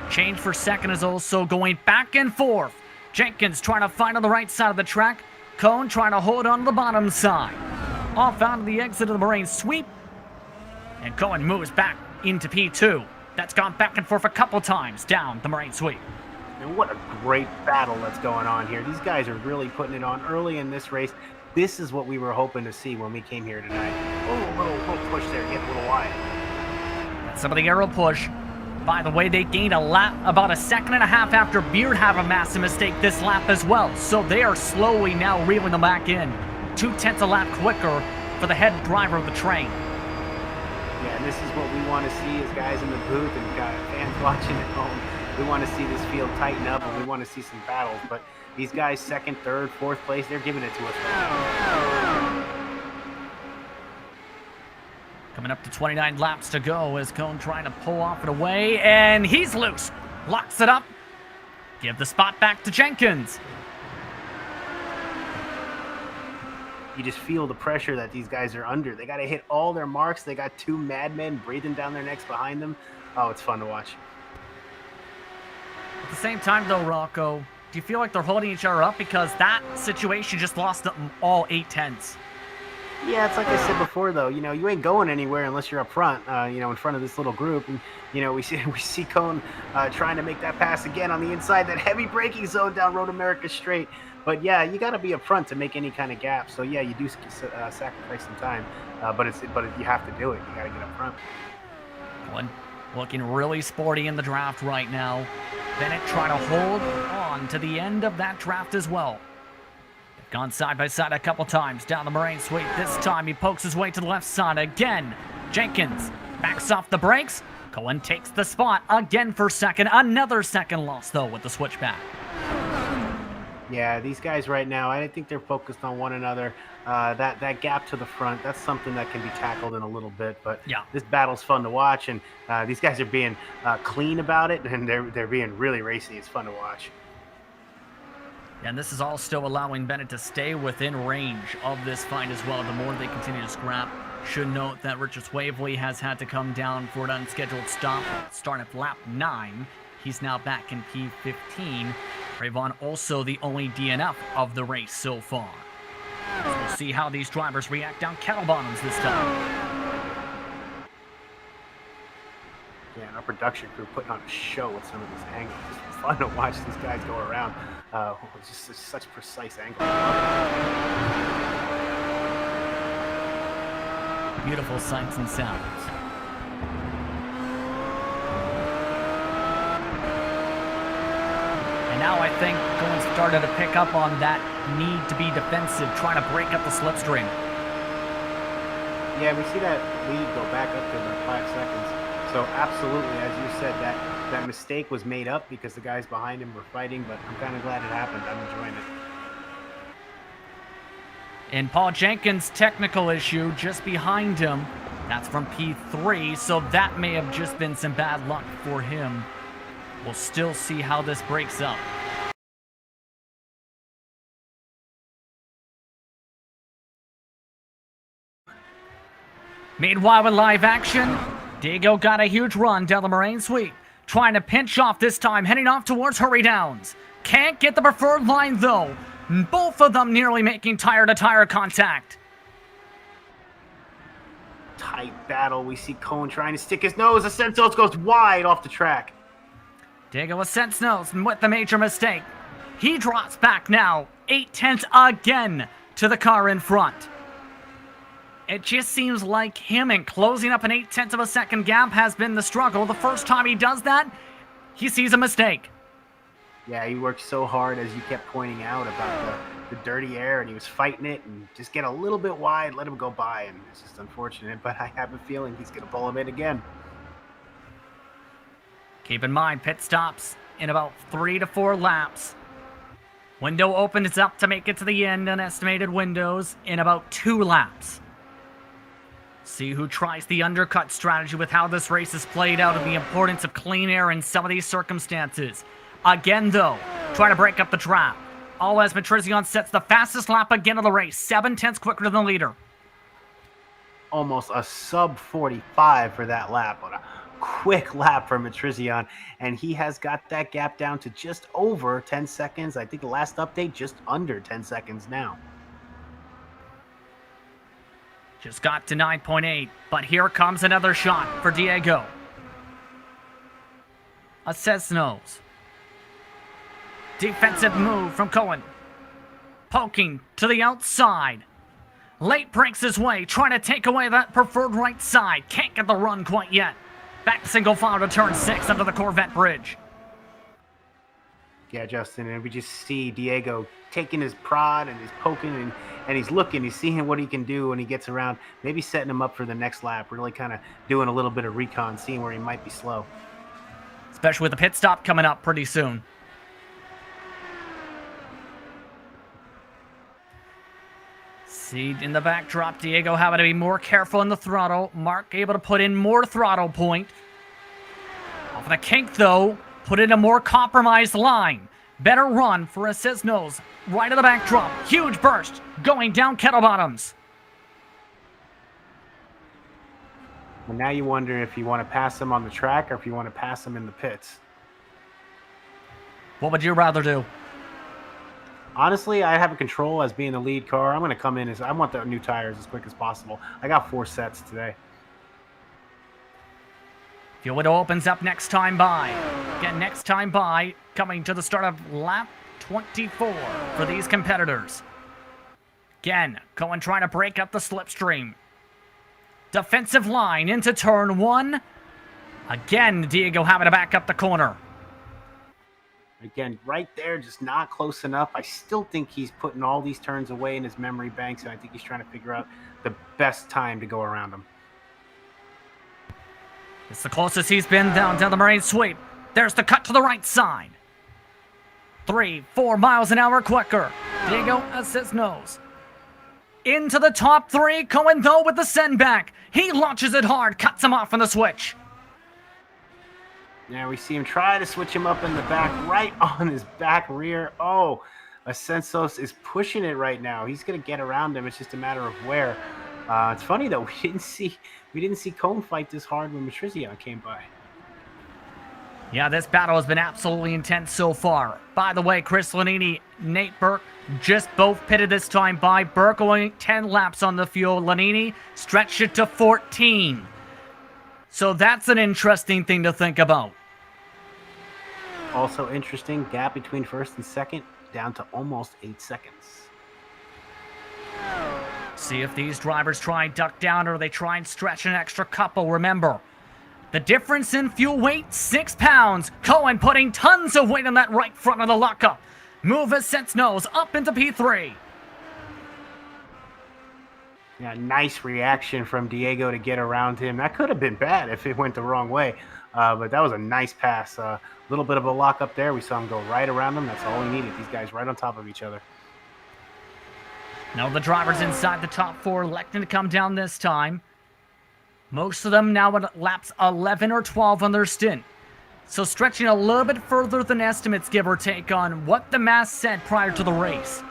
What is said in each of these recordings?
Change for second is also going back and forth. Jenkins trying to find on the right side of the track. Cohn trying to hold on to the bottom side. Off out of the exit of the Marine sweep. And Cohen moves back into P2. That's gone back and forth a couple times down the Marine sweep. And what a great battle that's going on here. These guys are really putting it on early in this race. This is what we were hoping to see when we came here tonight. Oh, little push there, get a little wide. That's some of the arrow push. By the way, they gained a lap about a second and a half after Beard had a massive mistake this lap as well. So they are slowly now reeling them back in. 2/10 a lap quicker for the head driver of the train. Yeah, and this is what we want to see as guys in the booth and fans watching at home. We want to see this field tighten up, and we want to see some battles. But these guys, second, third, fourth place, they're giving it to us. Coming up to 29 laps to go as Cohn trying to pull off and away, and he's loose. Locks it up. Give the spot back to Jenkins. You just feel the pressure that these guys are under. They got to hit all their marks. They got two madmen breathing down their necks behind them. Oh, it's fun to watch. At the same time, though, Rocco, do you feel like they're holding each other up? Because that situation just lost them all 8/10. Yeah, it's like I said before, though. You know, you ain't going anywhere unless you're up front, in front of this little group. And, we see Cohn trying to make that pass again on the inside, that heavy braking zone down Road America straight. But, yeah, you got to be up front to make any kind of gap. So, yeah, you do sacrifice some time. But you have to do it. You got to get up front. One looking really sporty in the draft right now. Bennett trying to hold on to the end of that draft as well. They've gone side by side a couple times down the Marine sweep. This time he pokes his way to the left side again. Jenkins backs off the brakes. Cohen takes the spot again for second. Another second loss, though, with the switchback. Yeah, these guys right now, I think they're focused on one another. That gap to the front, that's something that can be tackled in a little bit. But yeah, this battle's fun to watch, and these guys are being clean about it, and they're being really racy. It's fun to watch. And this is all still allowing Bennett to stay within range of this fight as well. The more they continue to scrap. Should note that Richard Waverly has had to come down for an unscheduled stop, starting at lap 9. He's now back in P15. Rayvon also the only DNF of the race so far. So we'll see how these drivers react down kettle bottoms this time. Yeah, and our production crew putting on a show with some of these angles. It's fun to watch these guys go around. It's just such precise angles. Beautiful sights and sounds. Now I think Cohen started to pick up on that need to be defensive, trying to break up the slipstream. Yeah, we see that lead go back up to about 5 seconds. So absolutely, as you said, that mistake was made up because the guys behind him were fighting, but I'm kind of glad it happened. I'm enjoying it. And Paul Jenkins' technical issue just behind him. That's from P3, so that may have just been some bad luck for him. We'll still see how this breaks up. Meanwhile, in live action, Diego got a huge run down the Marine sweep, trying to pinch off this time, heading off towards Hurry Downs. Can't get the preferred line, though. Both of them nearly making tire-to-tire contact. Tight battle. We see Cohen trying to stick his nose. Ascensos goes wide off the track. Diego Ascensos with the major mistake. He drops back now, 8/10 again to the car in front. It just seems like him and closing up an 8/10 of a second gap has been the struggle. The first time he does that, he sees a mistake. Yeah, he worked so hard, as you kept pointing out, about the dirty air, and he was fighting it, and just get a little bit wide, let him go by, and it's just unfortunate, but I have a feeling he's going to pull him in again. Keep in mind, pit stops in about 3 to 4 laps. Window opens up to make it to the end, unestimated windows in about 2 laps. See who tries the undercut strategy with how this race is played out and the importance of clean air in some of these circumstances. Again, though, trying to break up the trap. Always Matrizion sets the fastest lap again of the race, 7/10 quicker than the leader. Almost a sub 45 for that lap, but quick lap for Matrizian, and he has got that gap down to just over 10 seconds. I think the last update, just under 10 seconds now. Just got to 9.8, but here comes another shot for Diego. A Cessno's. Defensive move from Cohen. Poking to the outside. Late breaks his way, trying to take away that preferred right side. Can't get the run quite yet. Back to single file to turn 6 under the Corvette bridge. Yeah, Justin, and we just see Diego taking his prod and he's poking and he's looking. He's seeing what he can do when he gets around. Maybe setting him up for the next lap. Really kind of doing a little bit of recon, seeing where he might be slow. Especially with the pit stop coming up pretty soon. See in the backdrop, Diego having to be more careful in the throttle. Mark able to put in more throttle point. Off the kink though, put in a more compromised line. Better run for a Cessno's. Right of the backdrop, huge burst, going down kettle bottoms. Well, now you wonder if you want to pass him on the track or if you want to pass him in the pits. What would you rather do? Honestly, I have a control as being the lead car. I'm going to come in I want the new tires as quick as possible. I got 4 sets today. Fuel window opens up next time by. Again, next time by, coming to the start of lap 24 for these competitors. Again, Cohen trying to break up the slipstream. Defensive line into turn 1. Again, Diego having to back up the corner. Again, right there, just not close enough. I still think he's putting all these turns away in his memory banks, and I think he's trying to figure out the best time to go around him. It's the closest he's been down the marine sweep. There's the cut to the right side. 3-4 miles an hour quicker. Diego says nose. Into the top 3. Cohen, though, with the send back. He launches it hard, cuts him off on the switch. Now we see him try to switch him up in the back, right on his back rear. Oh, Ascensos is pushing it right now. He's going to get around him. It's just a matter of where. It's funny though, we didn't see Cohen fight this hard when Matrizian came by. Yeah, this battle has been absolutely intense so far. By the way, Chris Lanini, Nate Burke just both pitted this time by. Burke going 10 laps on the fuel. Lanini stretched it to 14. So that's an interesting thing to think about. Also interesting, gap between first and second down to almost 8 seconds. See if these drivers try and duck down or they try and stretch an extra couple. Remember, the difference in fuel weight, 6 pounds. Cohen putting tons of weight on that right front of the lockup. Move his sense nose up into P3. Yeah, nice reaction from Diego to get around him. That could have been bad if it went the wrong way. But that was a nice pass. A little bit of a lock up there. We saw him go right around him. That's all he needed. These guys right on top of each other. Now the drivers inside the top 4 electing to come down this time. Most of them now at laps 11 or 12 on their stint. So stretching a little bit further than estimates, give or take, on what the math said prior to the race.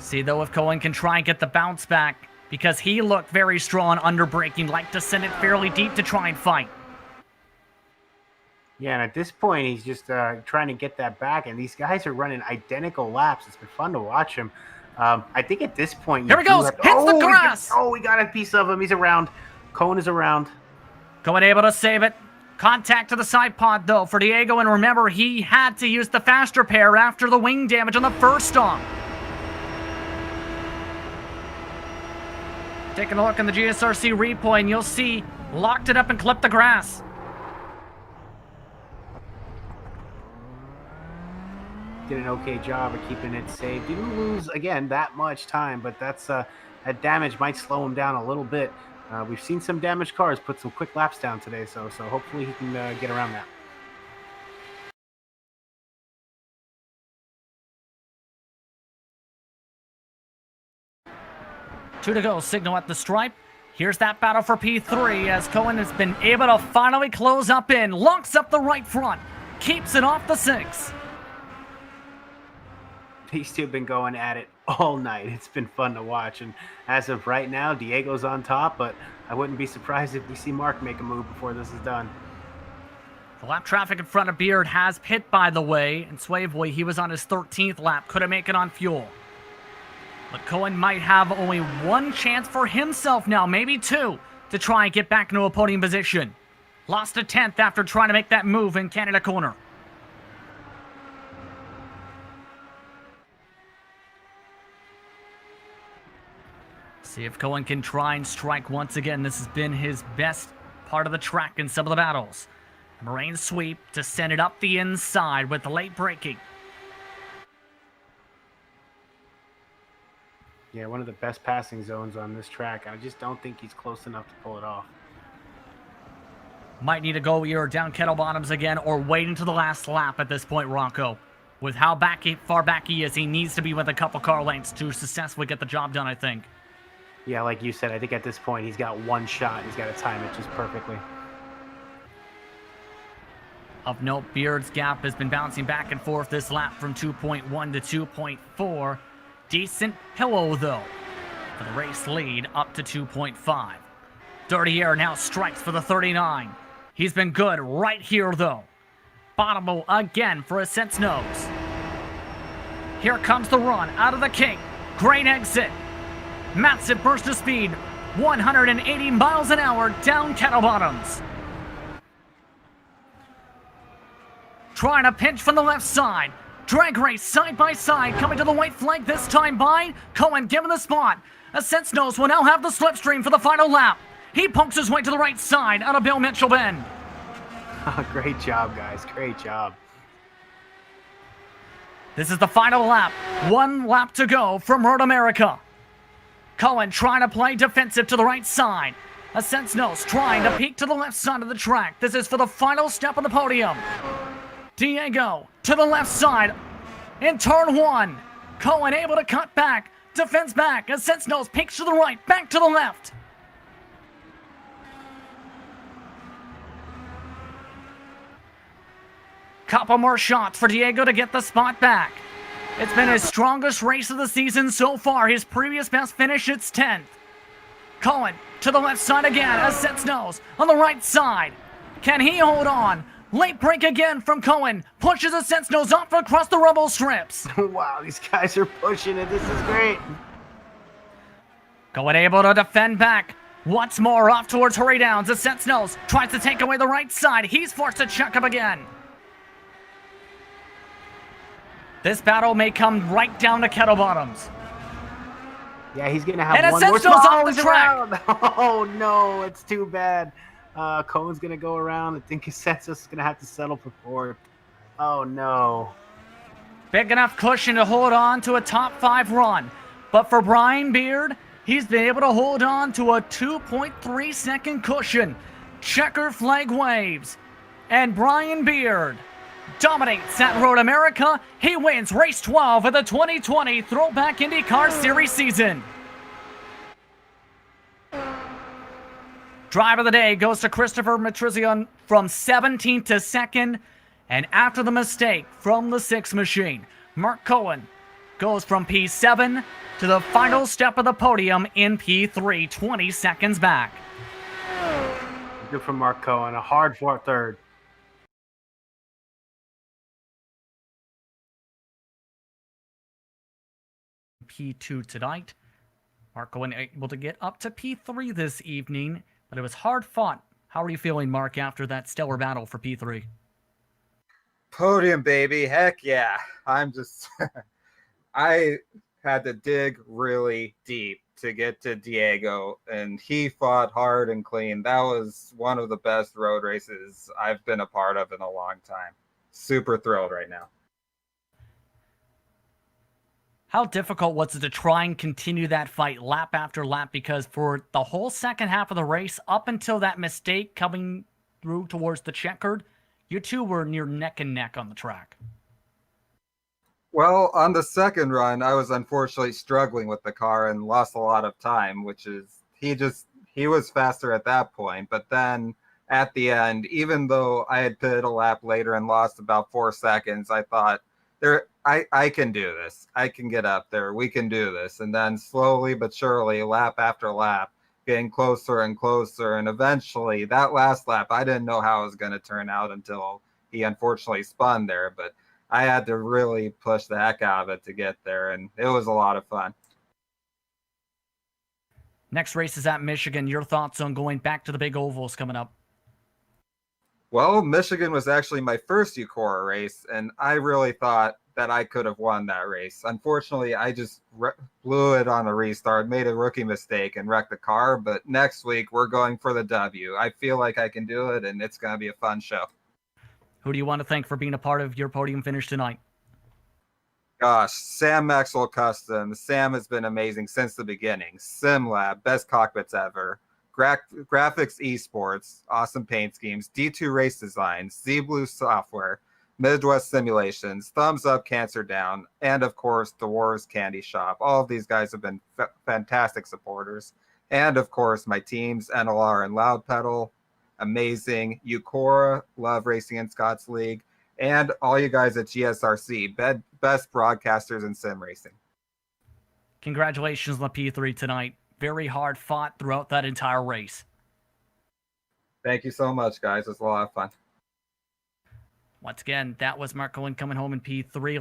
See, though, if Cohen can try and get the bounce back, because he looked very strong under braking, like to send it fairly deep to try and fight. Yeah, and at this point, he's just trying to get that back, and these guys are running identical laps. It's been fun to watch him. I think at this point... Here he goes! Hits the grass! We got a piece of him. He's around. Cohen is around. Cohen able to save it. Contact to the side pod, though, for Diego, and remember, he had to use the faster pair after the wing damage on the first stop. Taking a look in the GSRC replay, and you'll see locked it up and clipped the grass. Did an okay job of keeping it safe. Didn't lose, again, that much time, but that's that damage might slow him down a little bit. We've seen some damaged cars put some quick laps down today, so hopefully he can get around that. Two to go, signal at the stripe. Here's that battle for P3 as Cohen has been able to finally close up in. Locks up the right front. Keeps it off the 6. These two have been going at it all night. It's been fun to watch. And as of right now, Diego's on top, but I wouldn't be surprised if we see Mark make a move before this is done. The lap traffic in front of Beard has pit, by the way, and Swayboy, he was on his 13th lap, couldn't make it on fuel. But Cohen might have only one chance for himself now, maybe two, to try and get back into a podium position. Lost a 10th after trying to make that move in Canada Corner. See if Cohen can try and strike once again. This has been his best part of the track in some of the battles. Moraine sweep to send it up the inside with the late braking. Yeah, one of the best passing zones on this track. I just don't think he's close enough to pull it off. Might need to go either down kettle bottoms again or wait until the last lap at this point, Rocco. With how far back he is, he needs to be with a couple car lengths to successfully get the job done, I think. Yeah, like you said, I think at this point he's got one shot. He's got to time it just perfectly. Of note, Beard's gap has been bouncing back and forth this lap from 2.1 to 2.4. Decent pillow, though, for the race lead up to 2.5. Dirty Air now strikes for the 39. He's been good right here, though. Bottomable again for a Sense Nose. Here comes the run out of the King. Great exit. Massive burst of speed. 180 miles an hour down kettle bottoms. Trying to pinch from the left side. Drag race side by side, coming to the white flag this time by Cohen, given the spot. A Sense Nose will now have the slipstream for the final lap. He pokes his way to the right side out of Bill Mitchell Bend. Great job, guys. Great job. This is the final lap. 1 lap to go from Road America. Cohen trying to play defensive to the right side. A Sense Nose trying to peek to the left side of the track. This is for the final step of the podium. Diego to the left side in turn 1. Cohen able to cut back, defends back, as Sense Nose peeks to the right, back to the left. Couple more shots for Diego to get the spot back. It's been his strongest race of the season so far. His previous best finish, it's 10th. Cohen to the left side again, as Sense Nose on the right side. Can he hold on? Late break again from Cohen. Pushes a Sense Nose off across the rubble strips. Wow, these guys are pushing it. This is great. Cohen able to defend back. Once more off towards Hurry Downs. A Sense Nose tries to take away the right side. He's forced to check up again. This battle may come right down to kettle bottoms. Yeah, he's going to have and one more spin. Off the track. Oh, no, it's too bad. Cohen's going to go around. I think Consensus is going to have to settle for 4th. Oh, no. Big enough cushion to hold on to a top 5 run. But for Brian Beard, he's been able to hold on to a 2.3 second cushion. Checker flag waves. And Brian Beard dominates at Road America. He wins race 12 of the 2020 Throwback IndyCar Series season. Drive of the day goes to Christopher Matrizian from 17th to 2nd. And after the mistake from the 6 machine, Mark Cohen goes from P7 to the final step of the podium in P3, 20 seconds back. Good for Mark Cohen, a hard-fought 3rd. P2 tonight. Mark Cohen able to get up to P3 this evening, but it was hard fought. How are you feeling, Mark, after that stellar battle for P3? Podium, baby. Heck yeah. I'm just... I had to dig really deep to get to Diego, and he fought hard and clean. That was one of the best road races I've been a part of in a long time. Super thrilled right now. How difficult was it to try and continue that fight lap after lap? Because for the whole second half of the race, up until that mistake coming through towards the checkered, you two were near neck and neck on the track. Well, on the second run, I was unfortunately struggling with the car and lost a lot of time, which is, he was faster at that point. But then at the end, even though I had pitted a lap later and lost about 4 seconds, I thought I can do this. I can get up there. We can do this. And then slowly but surely, lap after lap, getting closer and closer. And eventually, that last lap, I didn't know how it was going to turn out until he unfortunately spun there. But I had to really push the heck out of it to get there. And it was a lot of fun. Next race is at Michigan. Your thoughts on going back to the big ovals coming up? Well, Michigan was actually my first UCORA race, and I really thought that I could have won that race. Unfortunately, I just blew it on a restart, made a rookie mistake, and wrecked the car. But next week, we're going for the W. I feel like I can do it, and it's going to be a fun show. Who do you want to thank for being a part of your podium finish tonight? Gosh, Sam Maxwell Custom. Sam has been amazing since the beginning. SimLab, best cockpits ever. GRAAFIX Esports, awesome paint schemes. D2 Race Designs, Z Blue Software, Midwest Simulations, Thumbs Up, Cancer Down, and of course, the Wars Candy Shop. All of these guys have been fantastic supporters. And of course, my teams, NLR and Loud Pedal, amazing. UCORA, love racing in Scots League, and all you guys at GSRC, best broadcasters in sim racing. Congratulations on the P3 tonight. Very hard fought throughout that entire race. Thank you so much, guys. It was a lot of fun. Once again, that was Mark Cohen coming home in P3.